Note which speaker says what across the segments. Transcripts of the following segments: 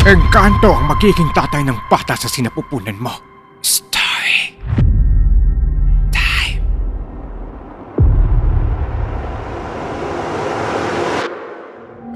Speaker 1: Engkanto ang magiging tatay ng bata sa sinapupunan mo. Story time.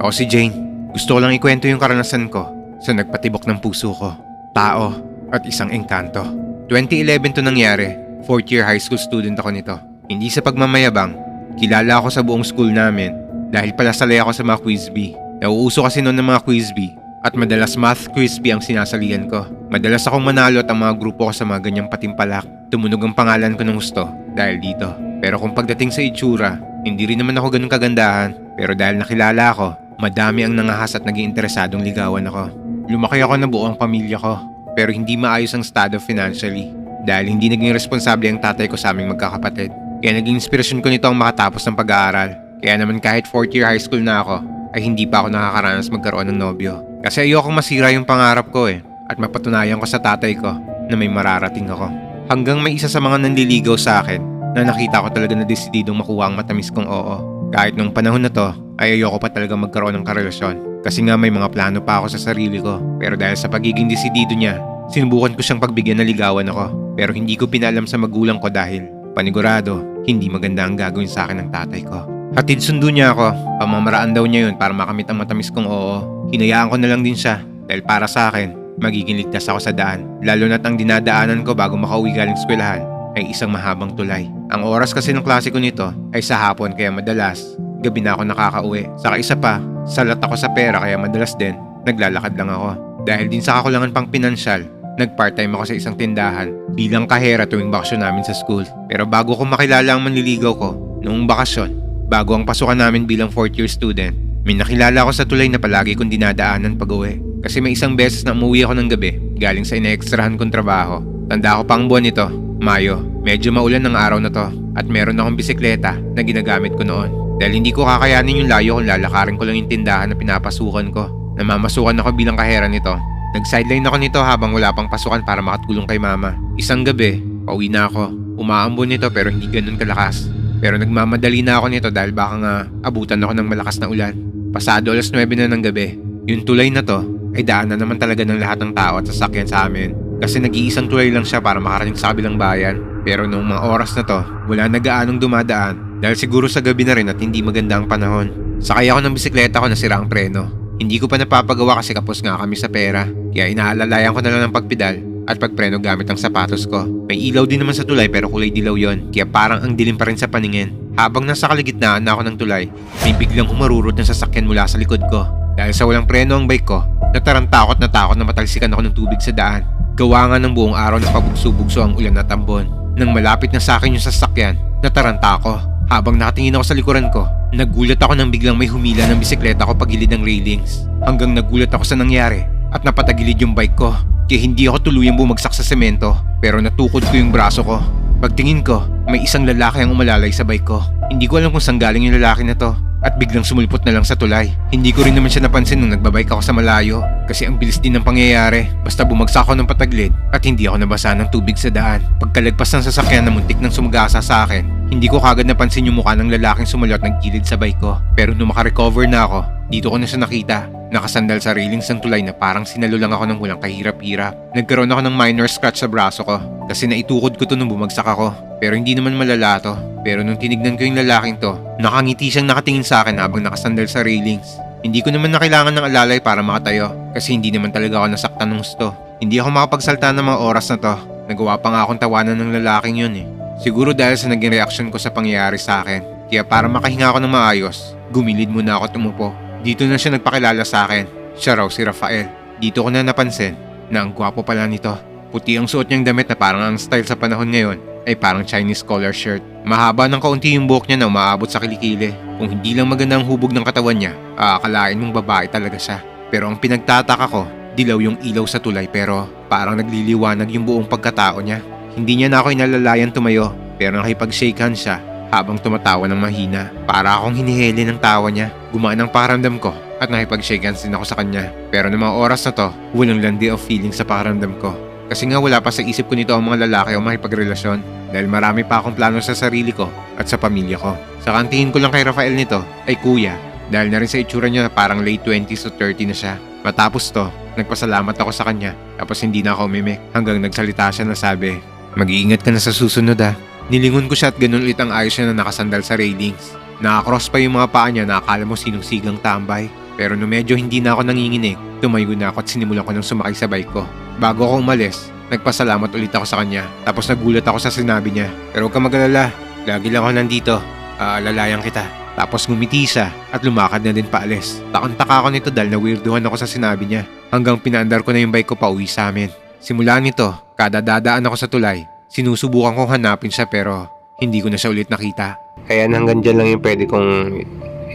Speaker 1: Ako si Jane. Gusto ko lang ikwento yung karanasan ko sa nagpatibok ng puso ko, tao at isang engkanto. 2011 to nangyari. 4th year high school student ako nito. Hindi sa pagmamayabang, kilala ako sa buong school namin dahil pala salay ako sa mga quiz bee. Nauuso kasi noon ng mga quiz bee at madalas math quiz bee ang sinasalihan ko. Madalas akong manalo at ang mga grupo ko sa mga ganyang patimpalak. Tumunog ang pangalan ko ng gusto dahil dito. Pero kung pagdating sa itsura, hindi rin naman ako ganun kagandahan. Pero dahil nakilala ako, madami ang nangahas at naging interesadong ligawan ako. Lumaki ako na buo ang pamilya ko, pero hindi maayos ang estado financially dahil hindi naging responsable ang tatay ko sa aming magkakapatid. Kaya naging inspirasyon ko nito ang makatapos ng pag-aaral. Kaya naman kahit 4th year high school na ako, ay hindi pa ako nakakaranas magkaroon ng nobyo. Kasi ayokong masira yung pangarap ko at mapatunayan ko sa tatay ko na may mararating ako. Hanggang may isa sa mga nanliligaw sa akin na nakita ko talaga na desididong makuha ang matamis kong oo. Kahit nung panahon na to, ay ayoko pa talaga magkaroon ng karelasyon. Kasi nga may mga plano pa ako sa sarili ko. Pero dahil sa pagiging desidido niya, sinubukan ko siyang pagbigyan na ligawan ako. Pero hindi ko pinalam sa magulang ko dahil panigurado, hindi maganda ang gagawin sa akin ng tatay ko. Hatid sundo niya ako, pamamaraan daw niya yun para makamit ang matamis kong oo. Hinayaan ko na lang din siya dahil para sa akin, magiging ligtas ako sa daan. Lalo na't ang dinadaanan ko bago makauwi galing eskwelahan ay isang mahabang tulay. Ang oras kasi ng klase ko nito ay sa hapon kaya madalas gabi na ako nakakauwi. Saka isa pa, salat ako sa pera kaya madalas din naglalakad lang ako. Dahil din sa kakulangan pang pinansyal, nag-part-time ako sa isang tindahan bilang kahera tuwing bakasyon namin sa school. Pero bago ko makilala ang manliligaw ko, noong bakasyon, bago ang pasukan namin bilang 4th year student, may nakilala ako sa tulay na palagi kong dinadaanan pag-uwi. Kasi may isang beses na umuwi ako ng gabi galing sa ina-extrahan kong trabaho. Tanda ko pa ang buwan nito, Mayo. Medyo maulan ng araw na to at meron akong bisikleta na ginagamit ko noon. Dahil hindi ko kakayanin yung layo kung lalakarin ko lang yung tindahan na pinapasukan ko. Namamasukan ako bilang kahera nito. Nag-sideline ako nito habang wala pang pasukan para makatulong kay mama. Isang gabi, pauwi na ako. Umaambon nito pero hindi ganun kalakas. Pero nagmamadali na ako nito dahil baka nga abutan ako ng malakas na ulan. Pasado 9:00 na ng gabi. Yung tulay na to ay daan na naman talaga ng lahat ng tao at sasakyan sa amin. Kasi nag-iisang tulay lang siya para makarating sa kabilang bayan. Pero noong mga oras na to, wala na gaanong dumadaan dahil siguro sa gabi na rin at hindi maganda ang panahon. Sakay ako ng bisikleta ko na sira ang preno. Hindi ko pa napapagawa kasi kapos nga kami sa pera. Kaya inaalalayan ko na lang ng pagpedal at pagpreno gamit ang sapatos ko. May ilaw din naman sa tulay pero kulay dilaw yon. Kaya parang ang dilim pa rin sa paningin. Habang nasa kaligitnaan na ako ng tulay, may biglang humarurot ng sasakyan mula sa likod ko. Dahil sa walang preno ang bike ko, natarang takot na matalsikan ako ng tubig sa daan. Gawa nga ng buong araw na pabugso-bugso ang ulan at ambon. Nang malapit na sa akin yung sasakyan, nataranta ako. Habang nakatingin ako sa likuran ko, nagulat ako nang biglang may humila ng bisikleta ko pagilid ng railings. Hanggang nagulat ako sa nangyari at napatagilid yung bike ko. Kaya hindi ako tuluyang bumagsak sa semento pero natukod ko yung braso ko. Pagtingin ko, may isang lalaki ang umalalay sa bike ko. Hindi ko alam kung saan galing yung lalaki na to. At biglang sumulpot na lang sa tulay. Hindi ko rin naman siya napansin nung nagbabike ako sa malayo. Kasi ang bilis din ng pangyayari. Basta bumagsak ako ng pataglid at hindi ako nabasa ng tubig sa daan. Pagkalagpas ng sasakyan na muntik nang sumagasa sa akin, hindi ko kagad napansin yung mukha ng lalaking sumalot ng gilid sa bike ko. Pero nung makarecover na ako, dito ko na siya nakita. Nakasandal sa railings ng tulay na parang sinalo lang ako ng walang kahirap-hirap. Nagkaroon ako ng minor scratch sa braso ko kasi naitukod ko to nung bumagsak ako. Pero hindi naman malala to. Pero nung tinignan ko yung lalaking to, nakangiti siyang nakatingin sa akin habang nakasandal sa railings. Hindi ko naman na kailangan ng alalay para makatayo kasi hindi naman talaga ako nasaktan ng gusto. Hindi ako makapagsalta ng mga oras na to. Nagawa pa nga akong tawanan ng lalaking yun Siguro dahil sa naging reaksyon ko sa pangyayari sa akin. Kaya para makahinga ako ng maayos, gumilid muna ako tumupo. Dito na siya nagpakilala sa akin. Siya raw si Rafael. Dito ko na napansin na ang gwapo pala nito. Puti ang suot niyang damit na parang ang style sa panahon ngayon ay parang Chinese collar shirt. Mahaba ng kaunti yung buhok niya na umaabot sa kilikili. Kung hindi lang maganda ang hubog ng katawan niya, aakalain mong babae talaga siya. Pero ang pinagtataka ko, dilaw yung ilaw sa tulay pero parang nagliliwanag yung buong pagkatao niya. Hindi niya na ako inalalayan tumayo pero nakipag-shake hands siya habang tumatawa ng mahina. Para akong hinihili ng tawa niya. Gumaan ang pakiramdam ko at nakipag-shake hands din ako sa kanya. Pero ng mga oras na to, walang landi of feeling sa pakiramdam ko. Kasi nga wala pa sa isip ko nito ang mga lalaki o makipagrelasyon dahil marami pa akong plano sa sarili ko at sa pamilya ko. Sa kantingin ko lang kay Rafael nito ay kuya dahil na rin sa itsura niya na parang late 20s to 30 na siya. Matapos to, nagpasalamat ako sa kanya tapos hindi na ako umimik hanggang nagsalita siya na sabi, "Mag-iingat ka na sa susunod ha." Nilingon ko siya at ganun ulit ang ayos niya na nakasandal sa railings. Nakakross pa yung mga paa niya na akala mo sinong-sigang tambay. Pero no medyo hindi na ako nanginginig, tumayo na ako at sinimulan ko ng sumakay sa bike ko. Bago ako umalis, nagpasalamat ulit ako sa kanya tapos nagulat ako sa sinabi niya. Pero huwag ka mag-alala, lagi lang ako nandito, aalalayan kita. Tapos ngumiti siya at lumakad na din paalis. Takang-taka ako nito dahil na-weirduhan ako sa sinabi niya hanggang pinaandar ko na yung bike ko pa uwi sa amin. Simula nito, kada dadaan ako sa tulay, sinusubukan kong hanapin siya pero hindi ko na siya ulit nakita.
Speaker 2: Kaya hanggang dyan lang yung pwede kong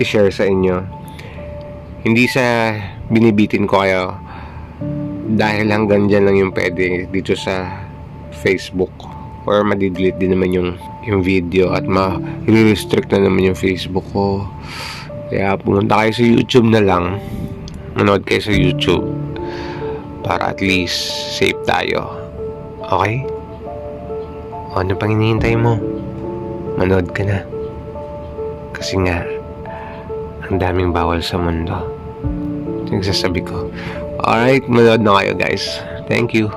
Speaker 2: i-share sa inyo. Hindi sa binibitin ko kayo dahil hanggang dyan lang yung pwede dito sa Facebook or madidelete din naman yung video at ma-restrict na naman yung Facebook ko. Kaya pumunta kayo sa YouTube na lang, manood kayo sa YouTube para at least safe tayo. Okay? O ano pang hinihintay mo? Manood ka na. Kasi nga ang daming bawal sa mundo. Ito yung sasabi ko. Alright, manood na kayo guys. Thank you.